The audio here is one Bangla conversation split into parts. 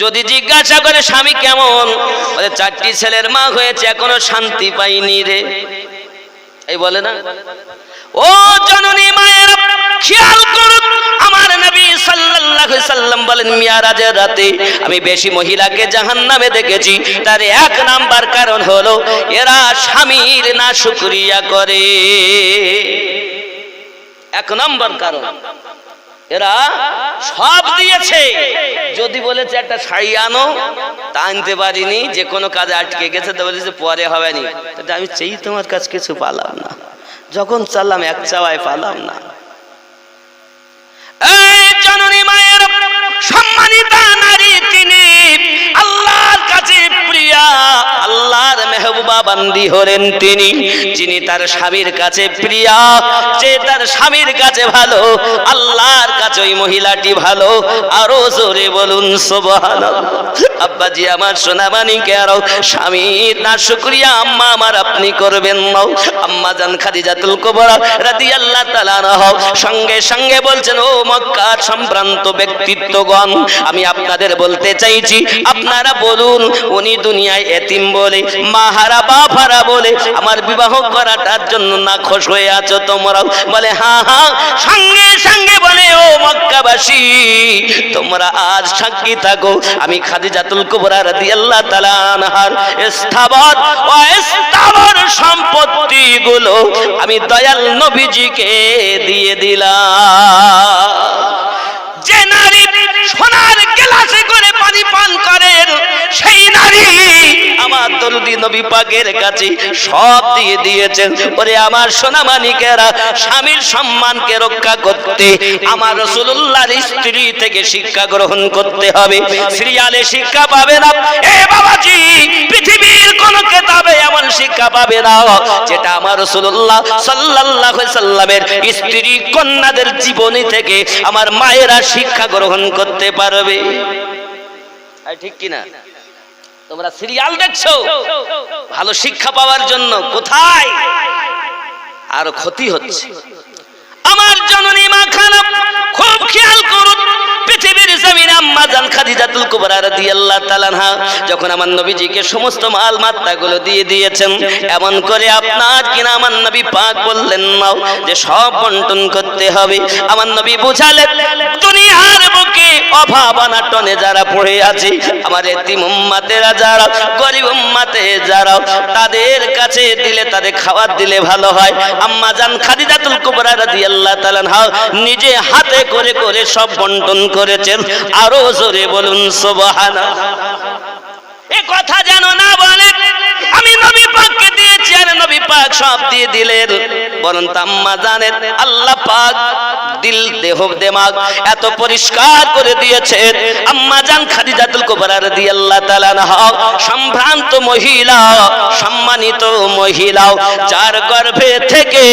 যদি জিজ্ঞাসা করে স্বামী কেমন, বলে 4টি ছেলের মা হয়েছে এখনো শান্তি পাইনি রে, এই বলে না। ও জননী মায়ের খেয়াল করুন, আমার নবী সাল্লাল্লাহু আলাইহি সাল্লাম বলেন মিরাজের রাতে আমি বেশি মহিলাকে জাহান্নামে দেখেছি, তার 1 নাম্বার কারণ হলো এরা স্বামীর নাশুকরিয়া করে। 1 নাম্বার কারণ এরা সব দিয়েছে, যদি বলেছে একটা শাড়ি আনো তা আনতে পারিনি, যে কোনো কাজে আটকে গেছে তো বলেছে পরে হবে না, আমি চাই তোমার কাছে কিছু পালাম না, যখন চাইলাম 1 চাওয়ায় পালাম না। এই জননী মায়ের সম্মানিতা নারী, তিনি আল্লাহর কাছে প্রিয়া, আল্লাহর মেহবুবা বান্দি হলেন তিনি, যিনি তার স্বামীর কাছে প্রিয়া, যে তার স্বামীর কাছে ভালো, আল্লাহর কাছে ওই মহিলাটি ভালো। আরো জোরে বলুন সুবহানাল্লাহ। আব্বাজি আমার সোনা মানিকেরাও, স্বামীর নাশুকরিয়া আম্মা আমার আপনি করবেন না। আম্মা জান খাদিজাতুল কুবরা রাদিয়াল্লাহু তাআলা আনহা সঙ্গে সঙ্গে বলছেন, ও মক্কার সম্ভ্রান্ত ব্যক্তিত্বগণ, আমি আপনাদের বলতে চাইছি, আপনারা বলুন উনি দুনিয়ায় এতিম বলে, মাহারা বাফারা বলে আমার বিবাহ করাটার জন্য নাখোশ হয়ে আছো তোমরাও? বলে হ্যাঁ হ্যাঁ। সঙ্গে সঙ্গে বলে, ও মক্কাবাসী, তোমরা আজ সাক্ষী থাকো, আমি খাদিজাতুল কুবরা রাদিয়াল্লাহু তাআলা আনহার স্থাবর ও অস্থাবর সম্পত্তিগুলো আমি দয়াল নবীজিকে দিয়ে দিলাম। যে নারী সোনার গ্লাসে করে পানি পান করেন, সেই নারী আমার দরদি নবী পাকের কাছে সব দিয়ে দিয়েছেন। ওরে আমার সোনা মানিকেরা, স্বামীর সম্মানকে রক্ষা করতে আমার রাসূলুল্লাহর স্ত্রী থেকে শিক্ষা গ্রহণ করতে হবে। সিরিয়ালে শিক্ষা পাবে না, এ বাবাজি পৃথিবীর কোন কিতাবে এমন শিক্ষা পাবে না যেটা আমার রাসূলুল্লাহ সাল্লাল্লাহু আলাইহি সাল্লামের স্ত্রী কন্যাদের জীবনী থেকে আমার মায়েরা শিক্ষা গ্রহণ করতে পারবে। ঠিক কিনা? তোমরা সিরিয়াল দেখছো ভালো শিক্ষা পাওয়ার জন্য, কোথায় আর ক্ষতি হচ্ছে। আমার জননী মা খানা খুব খেয়াল করুন, পৃথিবীর জমিনে আম্মা জান খাদিজাতুল কুবরা রাদিয়াল্লাহু তাআলা আনহা যখন আমার নবীজিকে সমস্ত মাল মাত্রাগুলো দিয়ে দিয়েছেন, এমন করে আপনার কিনা আমার নবী পাক বললেন না যে সব বন্টন করতে হবে। আমার নবী বুঝালেন, দুনিয়ার বুকে অভাব অনাটনে যারা পড়ে আছে, আমার এতিম উম্মতেরা যারা, গরিব উম্মতে যারা, তাদের কাছে দিলে, তাদের খাবার দিলে ভালো হয়। আম্মা জান খাদিজাতুল কুবরা রাদিয়াল্লাহু তাআলা আনহা নিজে হাতে করে করে সব বন্টন করেছেন। আরো জোরে বলুন সুবহানাল্লাহ। এই কথা যেন না বলে আমি নবী পাককে দিয়েছি আর নবী পাক সব দিয়ে দিলেন, বরং আম্মা জানেন আল্লাহ পাক দিল দেহ দেমাগ এত পরিষ্কার করে দিয়েছেন। আম্মা জান খাদিজাতুল কুবরা রাদিয়াল্লাহু তাআলা আনহা সম্ভ্রান্ত মহিলা, সম্মানিত মহিলা, যার গর্ভে থেকে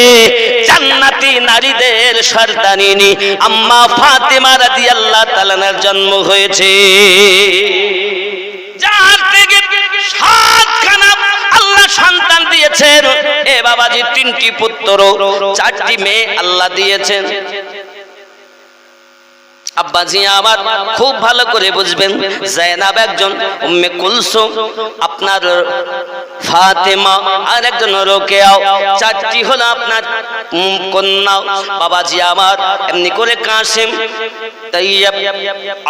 জান্নাতি নারীদের সর্দানিনী আম্মা ফাতেমা রাদিয়াল্লাহু তাআলা আনহার জন্ম হয়েছে, যার থেকে 7খানা আল্লাহ সন্তান দিয়েছেন। এ বাবাজি 3টি পুত্র 4টি মেয়ে আল্লাহ দিয়েছেন। আব্বাজি আমার খুব ভালো করে বুঝবেন, জায়নাব একজন, উম্মে কুলসুম আপনার, ফাতেমা আর একজন রোকেয়া, 4টি হলো আপনার কন্যা। বাবাজি আমার এমনি করে কাসিম, তাইয়্যিব,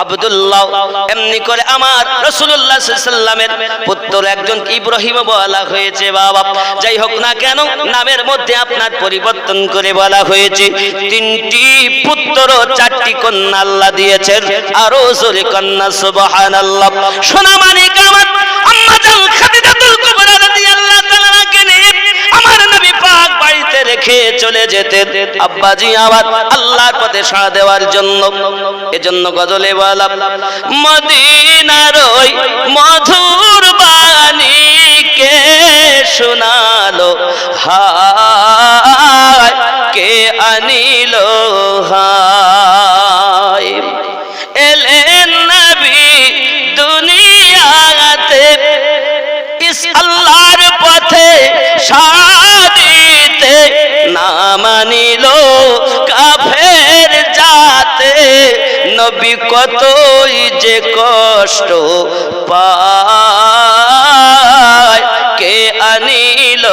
আব্দুল্লাহ, এমনি করে আমার রাসূলুল্লাহ সাল্লাল্লাহু আলাইহি সাল্লামের পুত্র একজন ইব্রাহিম বলা হয়েছে। বাবা যাই হোক না কেন, নামের মধ্যে আপনার পরিবর্তন করে বলা হয়েছে। 3টি পুত্র 4টি কন্যা আল্লাহ দিয়েছেন। আরো জোরে কন্যা সুবহানাল্লাহ। সোনা মানিক আমার আম্মা জান খাদিজাতুল কুবরা রাদিয়াল্লাহু তাআলা আনহাকে নিয়ে আমার নবী পাক বাড়িতে রেখে চলে যেতেন আব্বাজি আমার আল্লাহর পথে সাড়া দেওয়ার জন্য। এজন্য গজলে বলা, মদিনার ওই মধুর বাণী কে শোনালো হায়, কে আনিল হায়, এলেন নবী দুনিয়াতে ইস আল্লাহর পথে সাড়া দিতে, না মানিল কাফের জাতে নবী কতই যে কষ্ট পায়, কে আনিল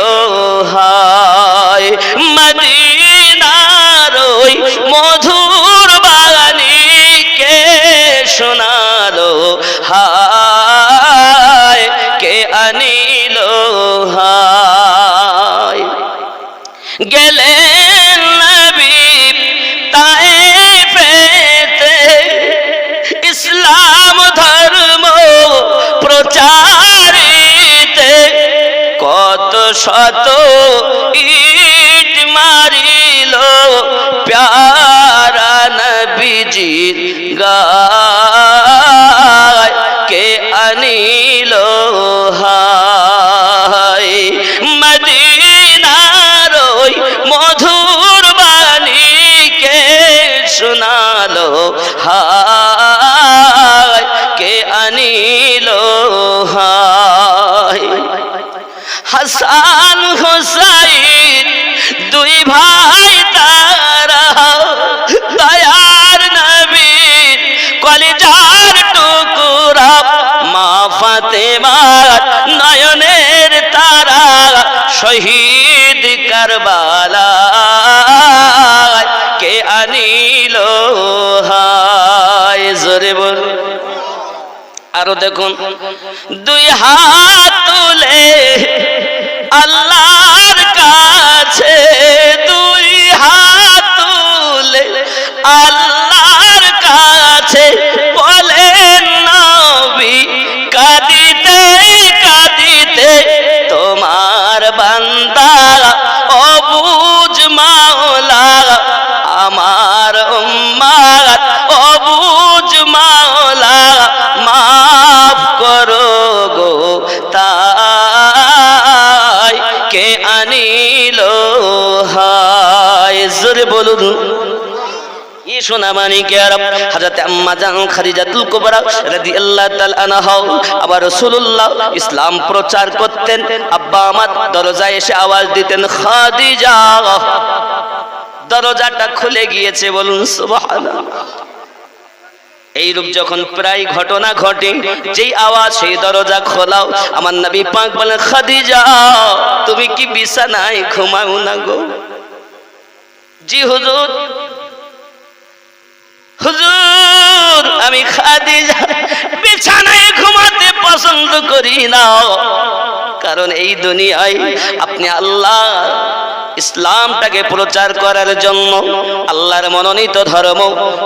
হায় মদিনার ওই মধুর বাণী, কে শোনালো হায়, কে আনিল হায়। গেলেন নবী তায়েফেতে, ইসলাম ধর্ম প্রচারিতে, কত শত ইট মারিল প্যারা নবীজির গায়, কে আনিল হায় মদিনার ওই মধুর বাণী, কে শোনালো হায়, কে আনিল হায়। হাসান হুসাইন দুই ভাই তারা, দয়ার নবীর কলিজার টুকরা, মা ফাতেমার নয়নের তারা, শহীদ কারবালায়, কে আনিল হায়। জোরে বল। আরো দেখুন, দুই হাত তুলে আল্লাহর কাছে, দুই হাত তুলে আল্লাহর কাছে, বলেন নবী কাঁদিতে কাঁদিতে, তোমার বান্দা অবুঝ মাওলা, আমার উম্মাত অবুঝ মাওলা, মাফ করো গো তাই, কে আনিল হায়। জোরে বলুন। হযরত আম্মা জান খাদিজাতুল কুবরা রাদিয়াল্লাহু তাআলা আনহা, আবার রাসূলুল্লাহ ইসলাম প্রচার করতেন, আব্বা আমার দরজায় এসে আওয়াজ দিতেন, খাদিজা। দরজাটা খুলে গিয়েছে, বলুন সুবহানাল্লাহ। এইরূপ যখন প্রায় ঘটনা ঘটে, যেই আওয়াজ সেই দরজা খোলাও, আমার নবী পাক বলেন, খাদিজা তুমি কি বিছানায় ঘুমাও না গো? জি হুজুর। হুজুর আমি খাদিজা বিছানায় ঘুমাতে পছন্দ করি না, কারণ এই দুনিয়ায় আপনি আল্লাহ ইসলামটাকে প্রচার করার জন্য, আল্লাহর মনোনীত ধর্ম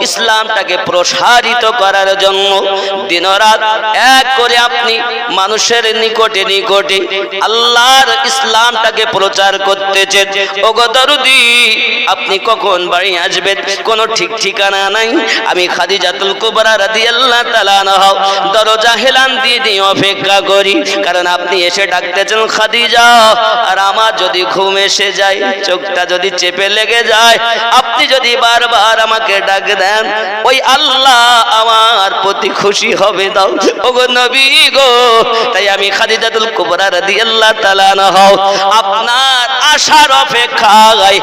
ইসলামটাকে প্রসারিত করার জন্য দিনরাত এক করে আপনি মানুষের নিকটে নিকটে আল্লাহর ইসলামটাকে প্রচার করতেছেন। ওগো দরদি, আপনি কখন বাড়ি আসবেন কোনো ঠিক ঠিকানা নাই। আমি খাদিজাতুল কুবরা রাদিয়াল্লাহু তাআলা আনহা দরজা হেলান দিয়ে দিয়ে অপেক্ষা করি, কারণ আপনি এসে ডাকতেছেন খাদিজা, আর আমার যদি ঘুম এসে যায়, চোখটা যদি চেপে লেগে যায়, আপনি যদি বারবার আমাকে ডাক দেন, ওই আল্লাহ আমার প্রতি খুশি হবে দাও ওগো নবী গো। তাই আমি খাদিজাতুল কুবরা রাদিয়াল্লাহু তাআলা আনহা আপনার আশার অপেক্ষায়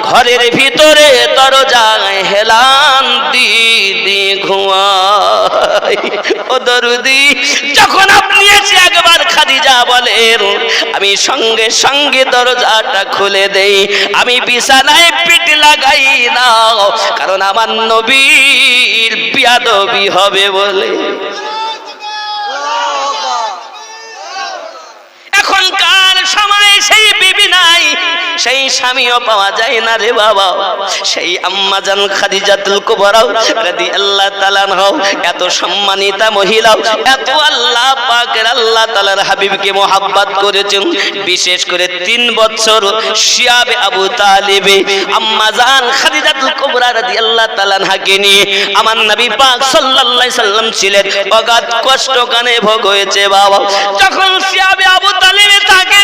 ঘরের ভিতরে দরজায় হেলান দি ঘুমাই। ও দরদি, যখন আপনি এসে একবার খাদিজা বলেন, আমি সঙ্গে সঙ্গে দরজাটা খুলে দেই, আমি বিছানায় পিঠ লাগাই না, কারণ আমার নবীর বিয়াদবি হবে বলে। এখনকার সময় সেই বিবি নাই, সেই স্বামীও পাওয়া যায় না রে বাবা। সেই আম্মা জান খাদিজাতুল কুবরা রাদিয়াল্লাহু তাআলা আনহা এত সম্মানিতা মহিলা, এত আল্লাহ পাকের আল্লাহ তাআলার হাবিবকে মোহাব্বত করেছেন। বিশেষ করে 3 বছর শিয়াবে আবু তালিব আম্মা জান খাদিজাতুল কুবরা রাদিয়াল্লাহু তাআলা আনহাকে নিয়ে আমার নবী পাক সাল্লাল্লাহু আলাইহি সাল্লাম ছিলেন। অগাধ কষ্ট কানে ভোগ হয়েছে বাবা। যখন শিয়াবে আবু তালিব থাকে,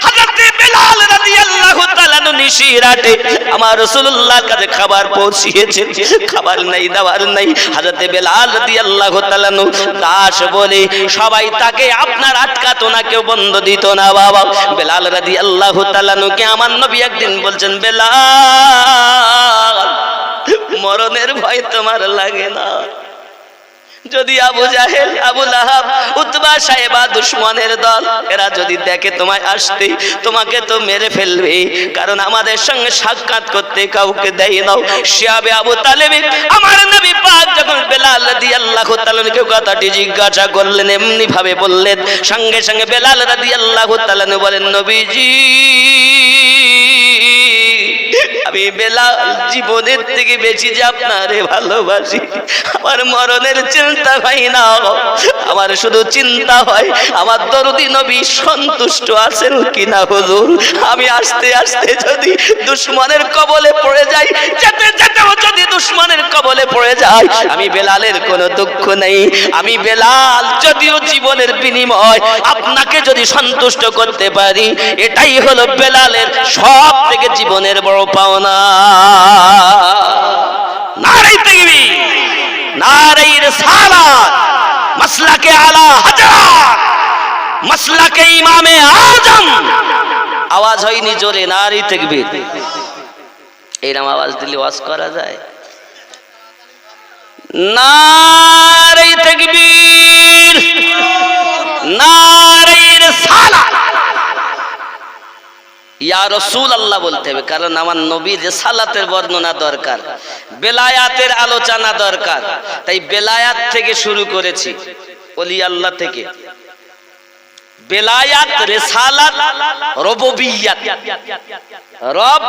হযরত বিলাল রাদিয়াল্লাহু তাআলা নিশিরাতে আমার রাসূলুল্লাহর কাছে খাবার পৌঁছিয়েছেন, খাবার নাই দাবার নাই। হযরত বিলাল রাদিয়াল্লাহু তাআলা দাস বলে সবাই তাকে আপনার আটকাতো না, কেউ বন্ধ দিত না বাবা। বিলাল রাদিয়াল্লাহু তাআলা কে আমার নবী একদিন বলছেন, বিলাল মরণের ভয় তোমার লাগে না? যদি আবু জাহেল, আবু লাহাব, উতবা, সাহেবা, দুশমনের দল এরা যদি দেখে তোমায় আসতে, তোমাকে তো মেরে ফেলবে, কারণ আমাদের সঙ্গে সাক্ষাৎ করতে কাউকে দেয় না। শিয়াবে আবু তালেব আমার নবী পাক যখন বেলাল রাদিয়াল্লাহু তাআলাকে কথাটি জিজ্ঞাসা করলেন, এমনি ভাবে বললেন, সঙ্গে সঙ্গে বেলাল রাদিয়াল্লাহু তাআলা বলেন, নবীজি আমি বেলাল জীবনের থেকে বেশি যে আপনারে ভালোবাসি, আমার মরণের চিন্তা হয় না, আমার শুধু চিন্তা হয় আমার দরদি নবী সন্তুষ্ট আছেন কিনা হুজুর। আমি আস্তে আস্তে যদি দুশমনের কবলে পড়ে যাই, যেতে যেতেও যদি দুশমনের কবলে পড়ে যাই, আমি বেলালের কোনো দুঃখ নেই। আমি বেলাল যদিও জীবনের বিনিময় আপনাকে যদি সন্তুষ্ট করতে পারি, এটাই হলো বেলালের সব থেকে জীবনের বড় পাওনা। নারে তাকবীর, নারে রিসালাত, মাসলাকে আলা হযরত, মাসলাকে ইমামে আজম। আওয়াজ হয়নি জোরে, নারে তাকবীর। এরকম আওয়াজ দিলে ওয়াজ করা যায়? নারে তাকবীর, নারে রিসালাত। ইয়া রাসূলুল্লাহ বলতে হবে, কারণ আমার নবীর রিসালাতের বর্ণনা দরকার, বেলায়াতের আলোচনা দরকার। তাই বেলায়াত থেকে শুরু করেছি, ওলি আল্লাহ থেকে। বেলায়াত, রিসালাত, রুবুবিয়্যাত, রব,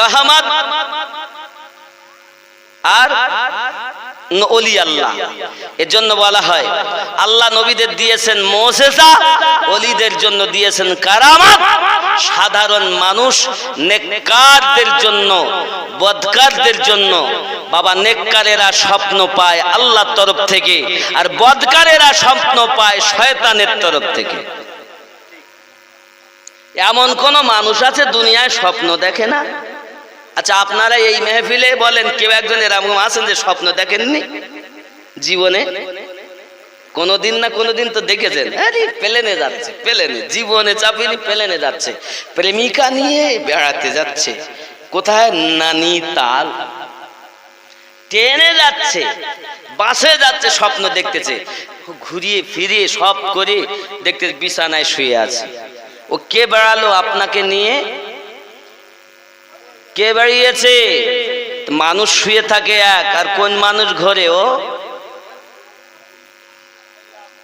রহমত আর ওলি আল্লাহ। এর জন্য বলা হয় আল্লাহ নবীদের দিয়েছেন মুজিজা, ওলিদের জন্য দিয়েছেন কারামাত। সাধারণ মানুষ নেককারদের জন্য, বদকারদের জন্য বাবা নেককারেরা স্বপ্ন পায় আল্লাহর তরফ থেকে, আর বদকারেরা স্বপ্ন পায় শয়তানের তরফ থেকে। এমন কোন মানুষ আছে দুনিয়ায় স্বপ্ন দেখে না? আচ্ছা, আপনারা এই মেহফিলে বলেন কেউ একজন এরকম আছেন যে স্বপ্ন দেখেননি জীবনে? কোনদিন না কোনদিন তো দেখেছেন। আরে প্লেনে যাচ্ছে, প্লেনে জীবনে চাপিনি, প্লেনে যাচ্ছে, প্রেমিকা নিয়ে বেড়াতে যাচ্ছে, কোথায় নানিতাল, ট্রেনে যাচ্ছে, বাসে যাচ্ছে, স্বপ্ন দেখতেছে, ঘুরিয়ে ফিরিয়ে সব করে দেখতে বিছানায় শুয়ে আছে। ও কে বেড়ালো আপনাকে নিয়ে? কে বেরিয়েছে? মানুষ শুয়ে থাকে এক, আর কোন মানুষ ঘরে? ও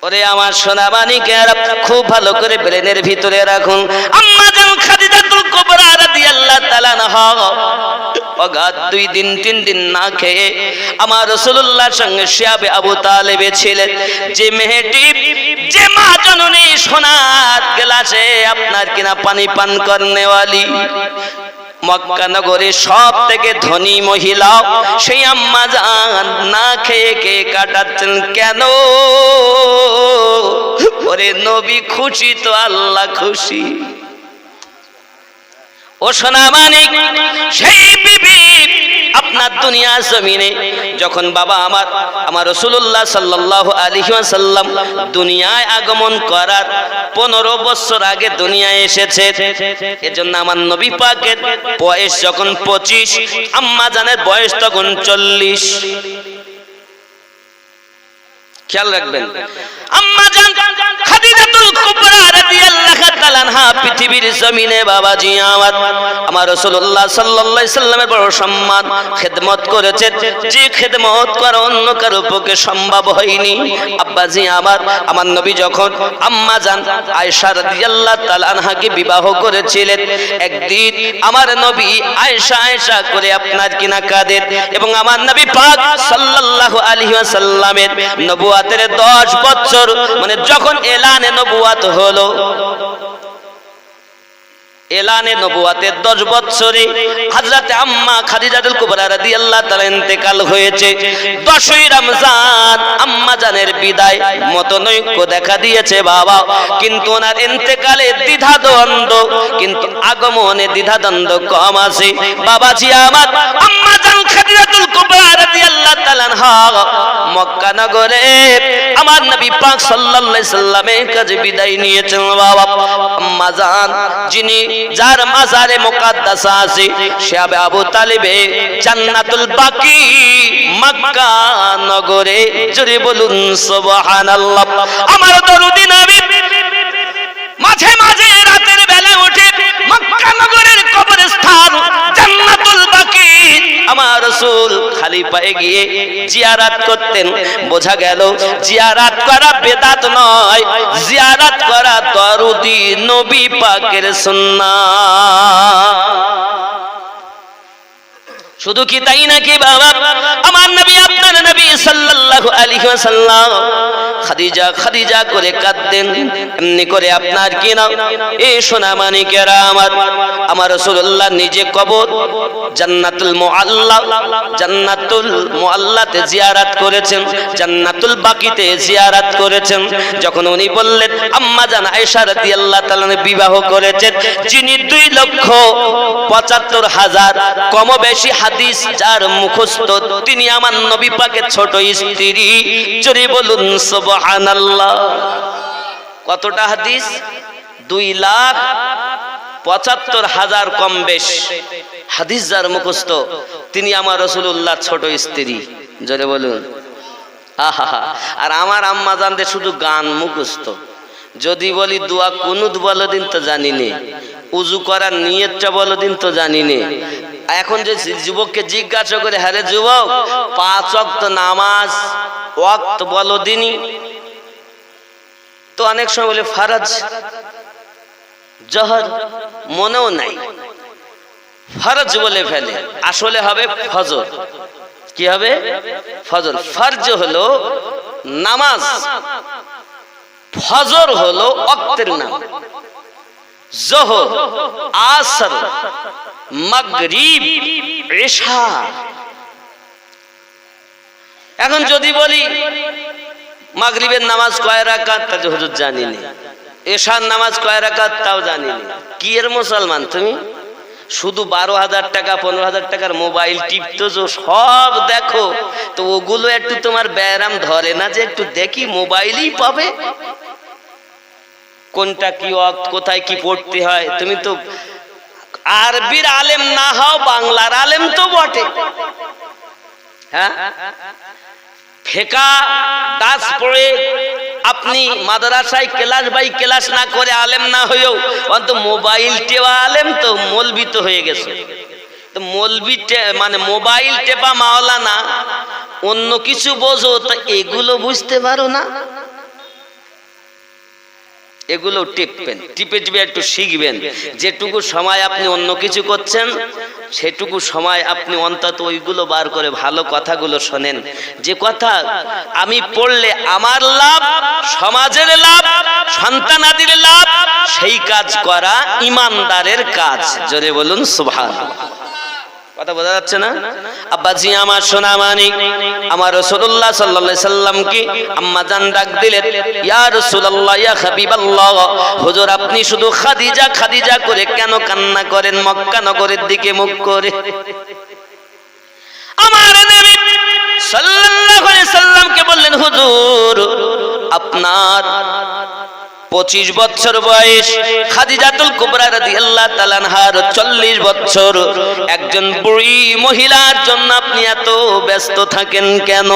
ওরে আমার সোনা মানিকেরা, খুব ভালো করে ব্রেনের ভিতরে রাখুন। আম্মা জান খাদিজাতুল কুবরা রাদিয়াল্লাহু তাআলা আনহা অগাধ 2 দিন 3 দিন না খেয়ে আমার রাসূলুল্লাহর সঙ্গে শিয়াবে আবু তালেব ছিলেন। যে মেয়েটি, যে মা জননী সোনার গ্লাসে আপনার কিনা পানি পান করনেওয়ালি, মক্কা নগরে সব থেকে ধনী মহিলা, সেই আম্মা জান না খেয়ে কে কাটাচ্ছেন কেন? ওরে নবী খুশি তো আল্লাহ খুশি। ও সোনা মানিক, সেই বিবি আপনার দুনিয়া জমিনে যখন বাবা আমার রাসূলুল্লাহ সাল্লাল্লাহু আলাইহি ওয়াসাল্লাম দুনিয়ায় আগমন করার 15 বছর আগে দুনিয়ায় এসেছে। এজন্য আমার নবী পাকের বয়স যখন 25, আম্মা জানের বয়স তখন 40। খেয়াল রাখবেন, আম্মা জান খাদিজাতুল কুবরা রাদিয়াল্লাহু তাআলা আনহা পৃথিবীর জমিনে বাবাজি আমার রাসূলুল্লাহ সাল্লাল্লাহু আলাইহি সাল্লামের বড় সম্মান খেদমত করেছে, যে খেদমত করা অন্য কারো পক্ষে সম্ভব হয়নি। আব্বাজি আমার নবী যখন আম্মা জান আয়েশা রাদিয়াল্লাহু তাআলা আনহাকে বিবাহ করেছিলেন, একদিন আমার নবী আয়েশা আয়েশা করে আপনার কিনা কাঁদেন, এবং আমার নবী পাক সাল্লাল্লাহু আলাইহি ওয়াসাল্লামের নবুয়াতের 10 বছর, মানে যখন এলানে নবুয়াত হলো, এলানে নবুয়াতের 10 বছরে হযরত আম্মা খাদিজাতুল কুবরা রাদিয়াল্লাহু তাআলা ইন্তেকাল হয়েছে। 10ই রমজান আম্মা জানের বিদায় মতনৈক্য দেখা দিয়েছে বাবা, কিন্তু ওনার ইন্তেকালে দ্বিধাদ্বন্দ্ব, কিন্তু আগমনে দ্বিধাদ্বন্দ্ব কম আছে। বাবাজি আমার, আম্মা জান খাদিজাতুল কুবরা রাদিয়াল্লাহু তাআলা তাআলা আনহা মক্কা নগরে আমার নবী পাক সাল্লাল্লাহু আলাইহি সাল্লামের কাছে বিদায় নিয়েছেন। বাবা আম্মা জান যিনি যার মাজারে মুকাদ্দাসা আছে সে আবু তালিবে জান্নাতুল বাকি মক্কা নগরে, জোরে বলুন সুবহানাল্লাহ। আমার দরুদি নবী মাঝে মাঝে রাতের বেলা উঠে মক্কা নগরের কবরস্থান জান্নাতুল বাকি আমার রাসূল খালি পায়ে গিয়ে জিয়ারত করতেন। বোঝা গেল জিয়ারত করা বেদাত নয়, জিয়ারত করা দরুদি নবী পাকের সুন্নাহ। শুধু কি তাই নাকি বাবা, আমার নবী আপনার নবী সাল্লাল্লাহু আলাইহি ওয়াসাল্লাম খাদিজা খাদিজা করে কাঁদতেন। এমনি করে আপনার কি না এই সোনা মানিকেরা আমার রাসূলুল্লাহ নিজে কবর জান্নাতুল মুআল্লাতে জিয়ারত করেছেন, জান্নাতুল বাকিতে জিয়ারত করেছেন। যখন উনি বললেন আম্মা জান আয়েশা রাদিয়াল্লাহু তাআলা বিবাহ করেছেন যিনি 2,75,000 কম বেশি হাদিস যার মুখস্থ, তিনি আমার নবী পাকের ছোট স্ত্রী। জোরে বলুন সুবহানাল্লাহ। কতটা হাদিস? 2,75,000 কম বেশ হাদিস যার মুখস্থ, তিনি আমার রাসূলুল্লাহ ছোট স্ত্রী। জোরে বলুন আহা। আর আমার আম্মা জানদের শুধু গান মুখস্থ। যদি বলি দোয়া কুনুত বলো দিন তো জানি নে, উজু করার নিয়তটা বলো দিন তো জানি নে। এখন যে যুবককে জিজ্ঞাসা করে, হ্যাঁ রে যুবক 5 ওয়াক্ত নামাজ ওয়াক্ত বলো দিনই, তো অনেক সময় বলে ফরজ জোহর, মনেও নাই ফরজ বলে ফেলে, আসলে হবে ফজর। কি হবে? ফজর। ফরজ হলো নামাজ, ফজর হলো ওয়াক্তের নাম। যোহর, আসর, মাগরিব, ইশা। এখন যদি বলি মাগরিবের নামাজ কয় রাকাত, তাহলে হুজুর জানি না। ইশার নামাজ কয় রাকাত, তাও জানি না। কি এর মুসলমান তুমি? শুধু 12,000 টাকা 15,000 টাকার মোবাইল টিপতেছো, সব দেখো, তো ওগুলো একটু তোমার ব্যায়াম ধরে না যে একটু দেখি মোবাইলই পাবে কোনটা কি ওয়াক্ত, কোথায় কি পড়তে হয়। তুমি তো আরবির আলেম না হও, বাংলার আলেম তো বটে। হ্যাঁ, ফিকহ দাস পড়ে আপনি মাদ্রাসায় ক্লাস বাই ক্লাস না করে আলেম না হয়েও অন্ত মোবাইল টেপা আলেম তো মৌলবি তো হয়ে গেছে। তো মৌলবি মানে মোবাইল টেপা মাওলানা, অন্য কিছু বোঝো তা এগুলো বুঝতে পারো না। এগুলো টিপবেন, টিপে টিপে একটু শিখবেন। যেটুকু সময় আপনি অন্য কিছু করছেন সেটুকু সময় আপনি অন্তত ওইগুলো বার করে ভালো কথাগুলো শোনেন। যে কথা আমি পড়লে আমার লাভ, সমাজের লাভ, সন্তানাদির লাভ, সেই কাজ করা ইমানদারের কাজ। জোরে বলুন সুবহানাল্লাহ। কথা বোঝা যাচ্ছে না? আব্বাজি আমার সোনা মানিক আমার রাসূলুল্লাহ সাল্লাল্লাহু আলাইহি সাল্লামকে আম্মা জান ডাক দিলেন, ইয়া রাসূলুল্লাহ, ইয়া হাবিবাল্লাহ, হুজুর আপনি শুধু খাদিজা খাদিজা করে কেন কান্না করেন মক্কা নগরের দিকে মুখ করে? আমার নবী সাল্লাল্লাহু আলাইহি সাল্লামকে বললেন, হুজুর আপনার 25 বছর বয়স, খাদিজাতুল কুবরা রাদিয়াল্লাহু তাআলা আনহার 40 বছর। একজন বুড়ি মহিলার জন্য আপনি এত ব্যস্ত থাকেন কেন?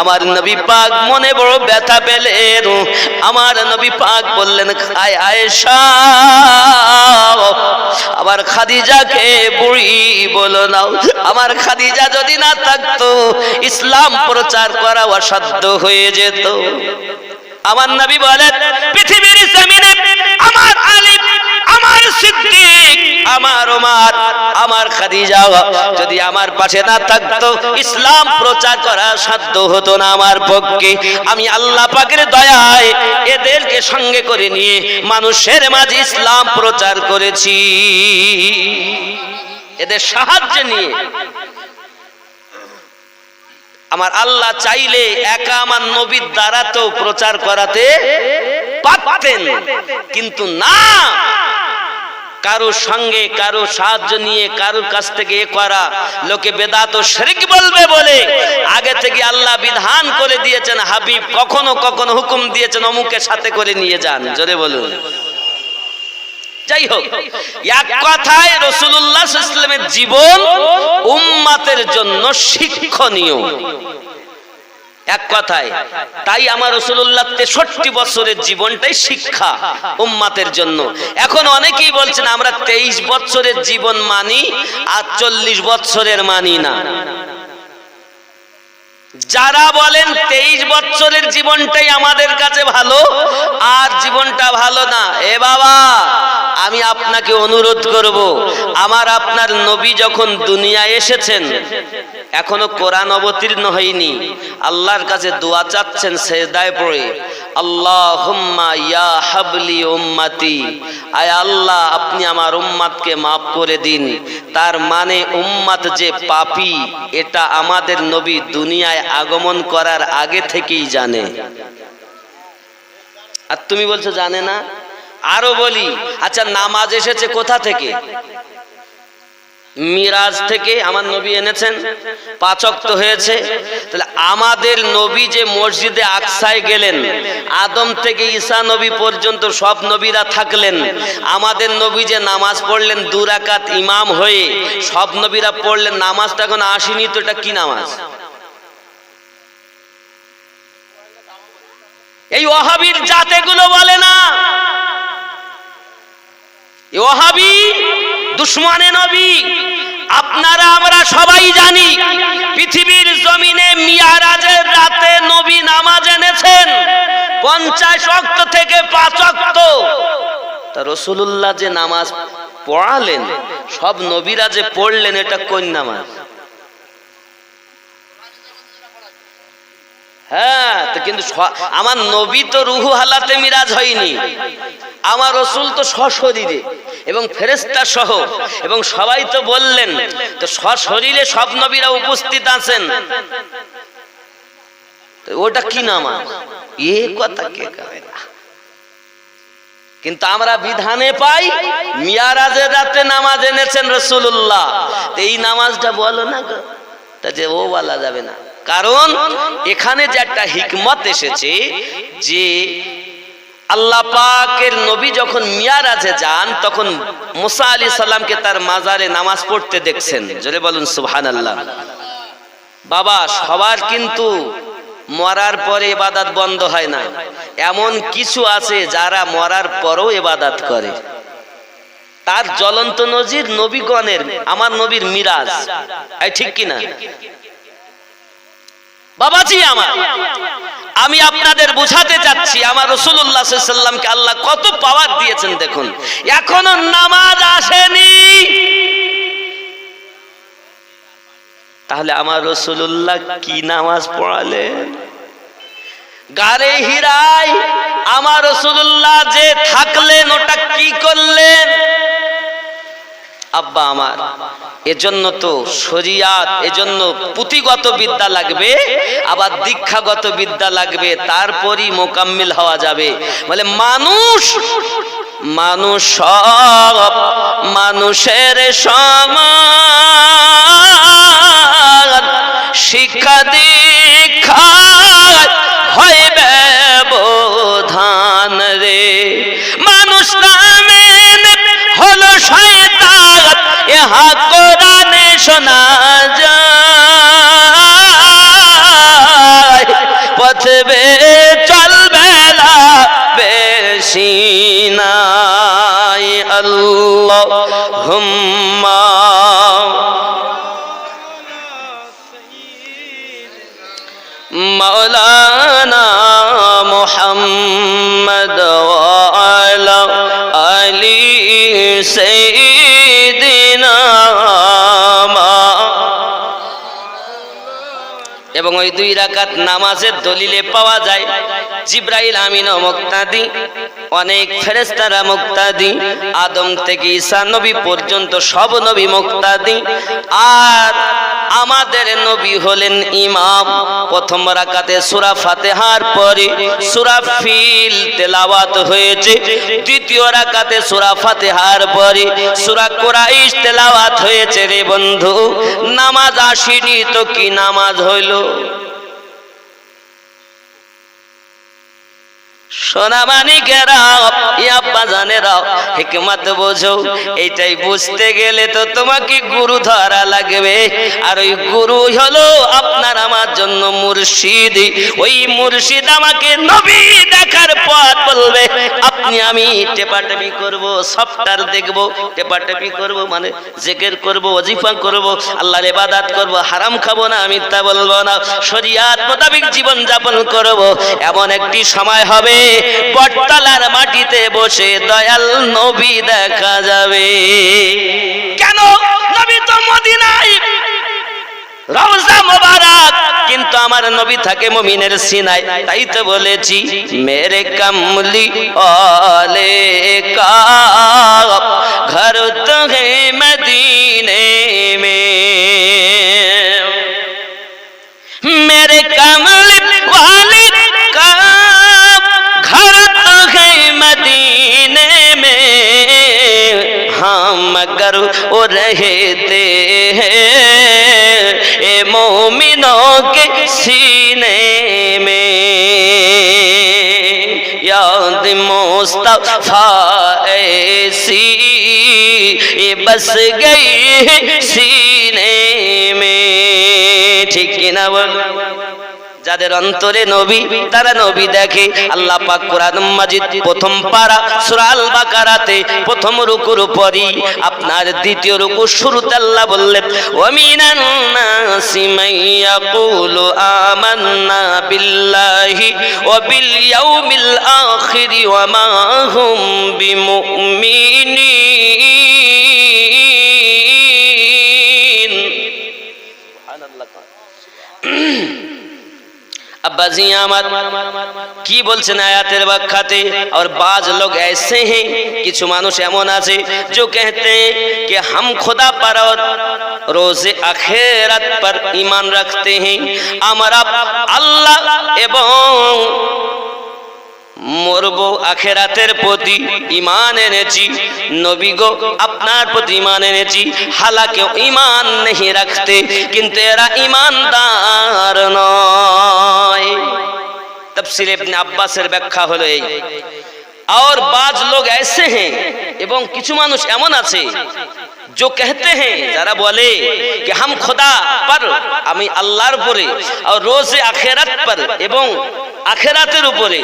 আমার নবী পাক মনে বড় ব্যথা পেলেন। আমার নবী পাক বললেন, আয় আয়েশা, আবার খাদিজাকে বুড়ি বলো না। আমার খাদিজা যদি না থাকতো ইসলাম প্রচার করা অসাধ্য হয়ে যেত। আমার নবী বলেন, পৃথিবীর জমিনে আমার আলী, আমার সিদ্দিক, আমার ওমর, আমার খাদিজা যদি আমার পাশে না থাকতো ইসলাম প্রচার করা সাধ্য হতো না আমার পক্ষে। আমি আল্লাহ পাকের দয়ায় এদেরকে সঙ্গে করে নিয়ে মানুষের মাঝে ইসলাম প্রচার করেছি, এদের সাহায্য নিয়ে। আমার আল্লাহ চাইলে একা আমার নবীর দ্বারা তো প্রচার করাতে পারতেন, কিন্তু না, কারোর সঙ্গে কারো সাহায্য নিয়ে কারোর কাছ থেকে এ করা লোকে বেদাত ও শিরক বলবে বলে আগে থেকে আল্লাহ বিধান করে দিয়েছেন। হাবিব কখনো কখনো হুকুম দিয়েছেন অমুকের সাথে করে নিয়ে যান। জোরে বলুন। যাই হোক, এক কথায় রাসূলুল্লাহ সাল্লাল্লাহু আলাইহি ওয়াসাল্লামের জীবন উম্মতের জন্য শিক্ষণীয়, এক কথায়। তাই আমার রাসূলুল্লাহ 63 বছরের জীবনটাই শিক্ষা উম্মতের জন্য। এখন অনেকেই বলছেন আমরা 23 বছরের জীবন মানি আর 40 বছরের মানি না। যারা বলেন 23 বছরের জীবনটাই আমাদের কাছে ভালো আর জীবনটা ভালো না, এ বাবা আমি আপনাকে অনুরোধ করব, আমার আপনার নবী যখন দুনিয়ায় এসেছেন এখনো কোরআন অবতীর্ণ হয়নি, আল্লাহর কাছে দোয়া চাচ্ছেন সিজদায় পড়ে, আল্লাহুম্মা ইয়া হাবলি উম্মতি, আয় আল্লাহ আপনি আমার উম্মতকে মাফ করে দিন। তার মানে উম্মত যে পাপী এটা আমাদের নবী দুনিয়ায় আগমন করার আগে থেকেই জানে। আর তুমি বলছো জানে না। আরো বলি, আচ্ছা নামাজ এসেছে কোথা থেকে? মিরাজ থেকে আমার নবী এনেছেন, 5 ওয়াক্ত হয়েছে। তাহলে আমাদের নবী যে মসজিদে আকসায় গেলেন, আদম থেকে ঈসা নবী পর্যন্ত সব নবীরা থাকলেন, আমাদের নবী যে নামাজ পড়লেন 2 রাকাত ইমাম হয়ে, সব নবীরা পড়লেন, নামাজটা এখন আসেনি তো এটা কি নামাজ? এই ওয়াহাবির জাত এগুলো বলে না। ওয়াহাবি দুশমনে নবী। আপনারা আমরা সবাই জানি পৃথিবীর জমিনে মিয়ারাজের রাতে নবী নামাজ এনেছেন 50 ওয়াক্ত থেকে 5 ওয়াক্ত। তা রাসূলুল্লাহ যে নামাজ পড়ালেন সব নবীরা যে পড়লেন এটা কোন নামাজ? হ্যাঁ, তো কিন্তু আমার নবী তো রুহু হালাতে মিরাজ হয়নি, আমার রাসূল তো সশরীরে এবং ফেরেশতা সহ, এবং সবাই তো বললেন, তো সশরীরে সব নবীরা উপস্থিত আছেন, তো ওটা কি নামাজ? এ কথা কে কয় না। কিন্তু আমরা বিধানে পাই মিয়ারাজের রাতে নামাজ এনেছেন রাসূলুল্লাহ, এই নামাজটা বলো না গো, তা যে ও বলা যাবে না। কারণ এখানে যে একটা হিকমত এসেছে যে আল্লাহ পাকের নবী যখন মিয়ারাজে যান তখন মুসা আলাইহিস সালামকে তার মাজারে নামাজ পড়তে দেখছেন। জোরে বলুন সুবহানাল্লাহ। বাবা সবার কিন্তু মরার পরে ইবাদত বন্ধ হয় না, এমন কিছু আছে যারা মরার পরও ইবাদত করে। তার জ্বলন্ত নজির নবীগণের, আমার নবীর মিরাজ, এই ঠিক কিনা বাবাজি? আমার আমি আপনাদের বোঝাতে চাচ্ছি আমার রাসূলুল্লাহ সাল্লাল্লাহু আলাইহি ওয়াসাল্লামকে আল্লাহ কত পাওয়ার দিয়েছেন। দেখুন এখনো নামাজ আসেনি, তাহলে আমার রাসূলুল্লাহ কি নামাজ পড়ালেন? গারে হিরায় আমার রাসূলুল্লাহ যে থাকলেন ওটা কি করলেন? আব্বা আমার, এজন্য তো শরিয়াত, এজন্য পুঁথিগত বিদ্যা লাগবে, আবার দীক্ষাগত বিদ্যা লাগবে, তারপরই মোকাম্মিল হওয়া যাবে। বলে মানুষ সব মানুষের সমান, শিক্ষা দীক্ষা হয় ব্যবধান রে। মানুষ নামে হলো শয়তান, ইহা কোরআনে শোনা যায়, পথবে চলবে না বেশি নাই। আল্লাহুম্মা মাওলানা মুহাম্মদ ওয়া আলা আলি সাইয়্যিদিনা। এবং ওই 2 রাকাত নামাজের দলিলে পাওয়া যায় জিবরাইল আমিনও মুক্তাদি, অনেক ফেরেশতারা মুক্তাদি, আদম থেকে ঈসা নবী পর্যন্ত সব নবী মুক্তাদি। আর আমার আমাদের নবী হলেন ইমাম। প্রথম রাকাতে সূরা ফাতিহার পরে সূরা ফিল তেলাওয়াত হয়েছে, দ্বিতীয় রাকাতে সূরা ফাতিহার পরে সূরা কুরাইশ তেলাওয়াত হয়েছে। রে বন্ধু, নামাজ আসেনি তো কি নামাজ হইল? সোনামানিকেরা, আব্বা জানেরা, হিকমত বোঝো। এইটাই বুঝতে গেলে তো তোমাকে গুরু ধরা লাগবে। আর ওই গুরু হলো আপনার আমার জন্য মুর্শিদ। ওই মুর্শিদ আমাকে নবী দেখার পথ বলবে। আপনি আমি টেপাটেপি করব, সফটওয়্যার দেখব, টেপাটেপি করব মানে জিকির করব, ওয়াজিফা করব, আল্লাহর ইবাদত করব, হারাম খাবো না, মিথ্যা বলবো না, শরীয়ত মোতাবেক জীবন যাপন করব। এমন একটি সময় হবে বটতলার মাটিতে বসে দয়াল নবী দেখা যাবে। কেন? নবী তো মদিনায়, রওজা মোবারক, কিন্তু আমার নবী থাকে মুমিনের সিনায়। তাই তো বলেছি মেরে কমলি ওয়ালে কা ঘর তো है মদিনে में, मेरे कमली वाले का घर तो है मदीने में, हाँ मगर वो रहते हैं ए मोमिनों के सीने में। याद मुस्तफा ऐसी ये बस गई सीने में। ठीक ना बोल? যাদের অন্তরে নবী তারা নবী দেখে। আল্লাহ পাক কোরআন মাজিদ প্রথম পারা সূরা আল বাকারাতে প্রথম রুকুর পরই আপনার দ্বিতীয় রুকু শুরুতে আল্লাহ বললেন ওয়া মিনান নাসি মান ইয়াকুলু আমান্না বিল্লাহি ওয়া বিল ইয়াউমিল আখির ওয়া মা হুম বিমুমিনিন। সুবহানাল্লাহ। अब्बाजी आमद की बोलছেন आयातेर व्याख्याते। और बाज लोग ऐसे हैं, किछु मानुष एमन आछे जो कहते हैं कि हम खुदा पर और रोज़े आखिरत पर ईमान रखते हैं। আমরা আল্লাহ এবং মরবো আখিরাতের প্রতি ঈমান এনেছি। নবী গো আপনার প্রতি ঈমান এনেছি। হালাকে ঈমান नहीं रखते, কিন্তু এরা ঈমানদার নয়। तफसीर इब्ने अब्बासेर व्याख्या हलो এই। और बाज लोग ऐसे हैं, এবং কিছু মানুষ এমন আছে जो कहते हैं, যারা বলে कि हम खुदा पर আমি আল্লাহর উপরে और रोज़े आखिरत पर এবং আখিরাতের উপরে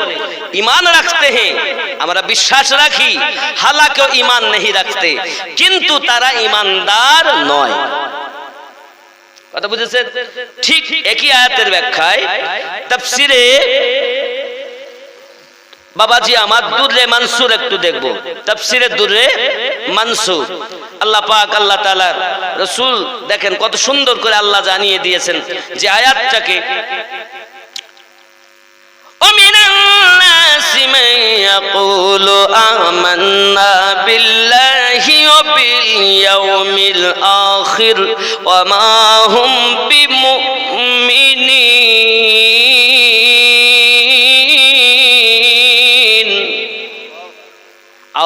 ঈমান রাখতে हैं, আমরা বিশ্বাস রাখি। হালাকে ঈমান नहीं रखते, কিন্তু তারা ঈমানদার নয়। কথা বুঝেছেন? ঠিক একই আয়াতের ব্যাখ্যায় তাফসীরে বাবাজি আমার দুররে মানসুর একটু দেখবো। তাফসীরে দুররে মানসুর আল্লাহ পাক আল্লাহ তাআলার রাসূল দেখেন কত সুন্দর করে আল্লাহ জানিয়ে দিয়েছেন যে আয়াতটাকে ومن الناس من يقول آمنا بالله وباليوم الآخر وما هم بمؤمنين।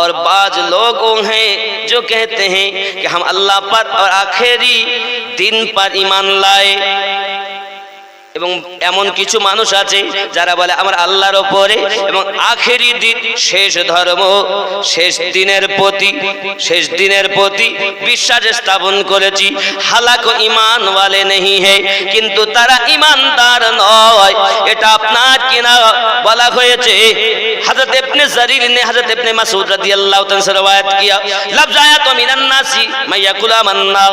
और बाज लोग हैं जो कहते हैं कि हम अल्लाह पर और आखिरी दिन पर ईमान लाए। এবং এমন কিছু মানুষ আছে যারা বলে আমরা আল্লাহর উপরে এবং আখেরি দিন শেষ ধর্ম শেষ দিনের প্রতি বিশ্বাস স্থাপন করেছি। হালাকো ঈমান ওয়ালে नहीं है, কিন্তু তারা ঈমানদার নয়। এটা আপনার কিনা বলা হয়েছে। হযরত ইবনে জারির ने हज़रत इब्ने मसूद রাদিয়াল্লাহু তাআলা से रवायत किया लफ्ज़ आयत मिनन नासी मैं यकुल मन्ना।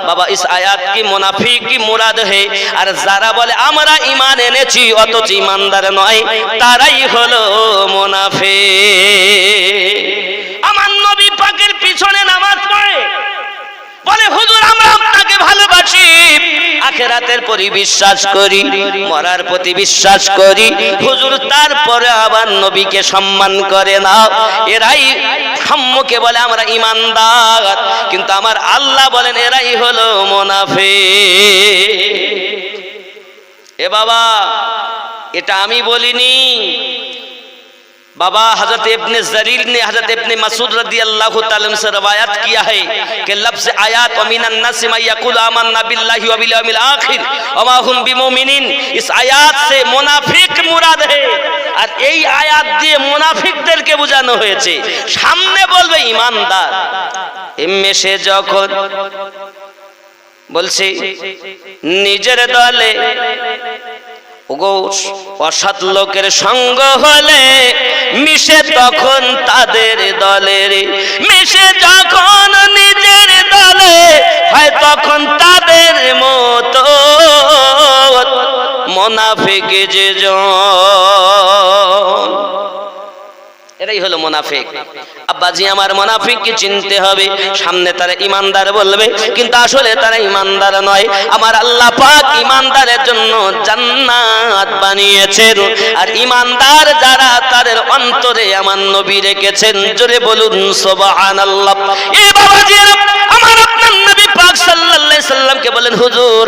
बाबा इस आयत की मुनाफिक की मुराद है। और যারা বলে আমরা ঈমান এনেছি অথচ ঈমানদার নয়, তারাই হলো মুনাফিক। আমার নবী পাকের পিছনে নামাজ পড়ে বলে হুজুর আমরা আপনাকে ভালোবাসি, আখিরাতের প্রতি বিশ্বাস করি, মরার প্রতি বিশ্বাস করি। হুজুর তারপরে আবার নবীকে সম্মান করে না। এরাই সম্মুখে বলে আমরা ঈমানদার, কিন্তু আমার আল্লাহ বলেন এরাই হলো মুনাফিক। এ বাবা, এটা আমি বলিনি, बाबा हजरत इब्ने जरीर ने हजरत इब्ने मसूद रदियल्लाहु ताला से रवायत किया है कि लफ्ज़ आयात व मिनन नास मा यकुल आमन्ना बिल्लाहि व बिल यौमिल आखिर व मा हुम बिमुमिनिन, इस आयात से मुनाफिक मुराद है। और এই আয়াত দিয়ে মুনাফিকদেরকে বোঝানো হয়েছে। সামনে বলবে ঈমানদার, এমনি সে যখন বলছে নিজের দলে অসৎ লোকের সঙ্গ হলে মিশে তখন তাদের দলের, মিশে যখন নিজের দলে হয় তখন তাদের মতো মুনাফিক যে জন, এরাই হলো মুনাফিক। আব্বাজি আমার, মুনাফিক কি চিনতে হবে। সামনে তারা ইমানদার বলবে কিন্তু আসলে তারা ইমানদার নয়। আমার আল্লাহ পাক ইমানদারের জন্য জান্নাত বানিয়েছেন, আর ইমানদার যারা তাদের অন্তরে আমার নবী রেখেছেন। জোরে বলুন সুবহানাল্লাহ। এ বাবাজি, আমার আপনার নবী পাক সাল্লাল্লাহু আলাইহি সাল্লামকে বলেন, হুজুর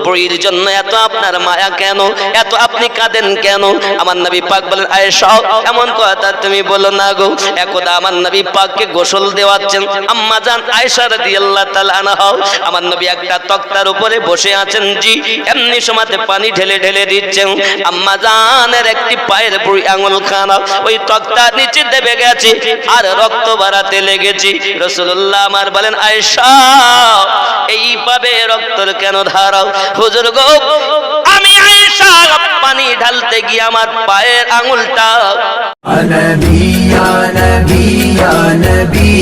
বুড়ির জন্য এত আপনার মায়া কেন, এত আপনি কাঁদেন কেন? আমার নবী পাক বলেন, আয়েশা এমন কথা তুমি বলো না গো। একদা আমার নবী পাককে গোসল দেওয়াচ্ছেন আম্মা জান আয়েশা রাদিয়াল্লাহু তাআলা আনহা। আমার নবী একটা তক্তার উপরে বসে আছেন, জি এমনি সময়তে পানি ঢেলে ঢেলে দিচ্ছেন। আম্মা জানের একটি পায়ের বুড়ি আঙুল খানা ওই তক্তার নিচে দেবে গেছে আর রক্ত বাড়াতে লেগেছে। রাসূলুল্লাহ আমার বলেন, আয়েশা এইভাবে রক্তর কেন ধারাও? হুজুর গো, আমি আয়েশা পানি ঢালতে গিয়ে আমার পায়ের আঙুলটা নবী, নবী, নবী।